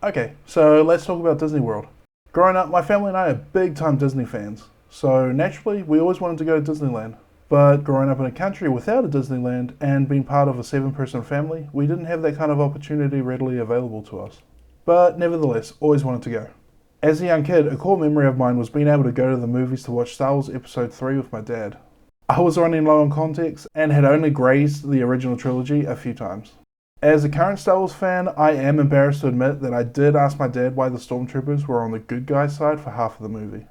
Okay, so let's talk about Disney World. Growing up, my family and I are big time Disney fans, so naturally, we always wanted to go to Disneyland. But growing up in a country without a Disneyland and being part of a 7-person family, we didn't have that kind of opportunity readily available to us. But nevertheless, always wanted to go. As a young kid, a core memory of mine was being able to go to the movies to watch Star Wars Episode 3 with my dad. I was running low on context and had only grazed the original trilogy a few times. As a current Star Wars fan, I am embarrassed to admit that I did ask my dad why the stormtroopers were on the good guys' side for half of the movie.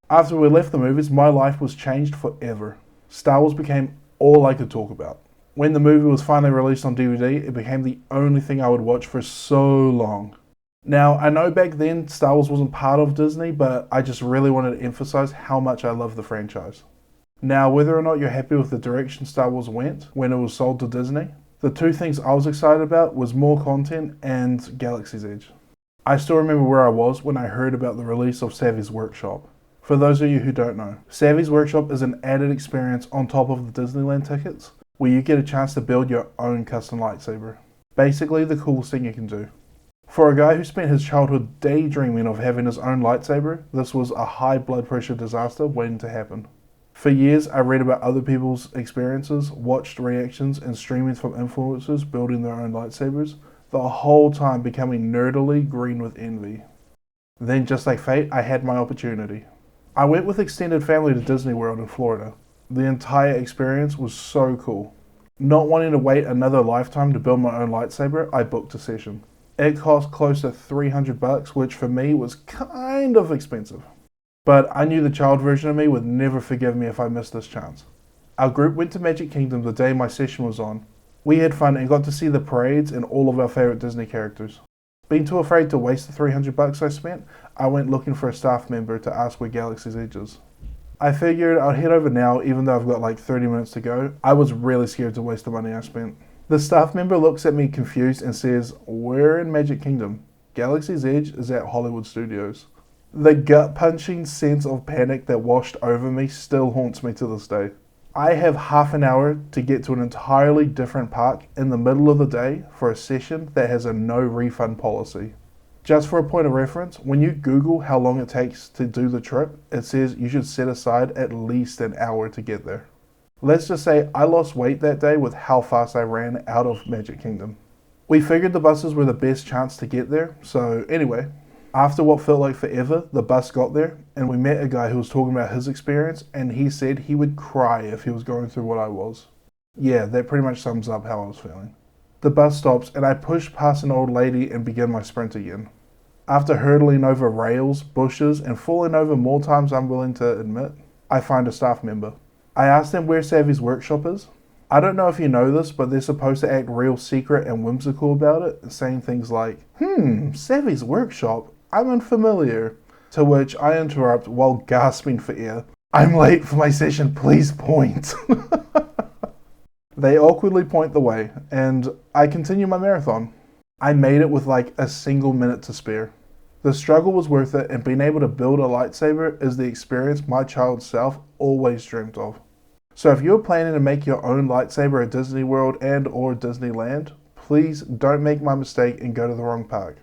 After we left the movies, my life was changed forever. Star Wars became all I could talk about. When the movie was finally released on DVD, it became the only thing I would watch for so long. Now, I know back then Star Wars wasn't part of Disney, but I just really wanted to emphasize how much I love the franchise. Now, whether or not you're happy with the direction Star Wars went when it was sold to Disney, the two things I was excited about was more content and Galaxy's Edge. I still remember where I was when I heard about the release of Savi's Workshop. For those of you who don't know, Savi's Workshop is an added experience on top of the Disneyland tickets, where you get a chance to build your own custom lightsaber. Basically the coolest thing you can do. For a guy who spent his childhood daydreaming of having his own lightsaber, this was a high blood pressure disaster waiting to happen. For years, I read about other people's experiences, watched reactions and streamings from influencers building their own lightsabers, the whole time becoming nerdily green with envy. Then, just like fate, I had my opportunity. I went with extended family to Disney World in Florida. The entire experience was so cool. Not wanting to wait another lifetime to build my own lightsaber, I booked a session. It cost close to $300, which for me was kind of expensive. But I knew the child version of me would never forgive me if I missed this chance. Our group went to Magic Kingdom the day my session was on. We had fun and got to see the parades and all of our favourite Disney characters. Being too afraid to waste the $300 I spent, I went looking for a staff member to ask where Galaxy's Edge is. I figured I'd head over now even though I've got like 30 minutes to go. I was really scared to waste the money I spent. The staff member looks at me confused and says, "We're in Magic Kingdom. Galaxy's Edge is at Hollywood Studios." The gut-punching sense of panic that washed over me still haunts me to this day. I have half an hour to get to an entirely different park in the middle of the day for a session that has a no refund policy. Just for a point of reference, when you Google how long it takes to do the trip, it says you should set aside at least an hour to get there. Let's just say I lost weight that day with how fast I ran out of Magic Kingdom. We figured the buses were the best chance to get there, so anyway, after what felt like forever, the bus got there, and we met a guy who was talking about his experience, and he said he would cry if he was going through what I was. Yeah, that pretty much sums up how I was feeling. The bus stops, and I push past an old lady and begin my sprint again. After hurdling over rails, bushes, and falling over more times I'm willing to admit, I find a staff member. I asked them where Savi's Workshop is. I don't know if you know this, but they're supposed to act real secret and whimsical about it, saying things like, Savi's Workshop? I'm unfamiliar. To which I interrupt while gasping for air. "I'm late for my session, please point." They awkwardly point the way, and I continue my marathon. I made it with like a single minute to spare. The struggle was worth it, and being able to build a lightsaber is the experience my child self always dreamt of. So if you're planning to make your own lightsaber at Disney World and or Disneyland, please don't make my mistake and go to the wrong park.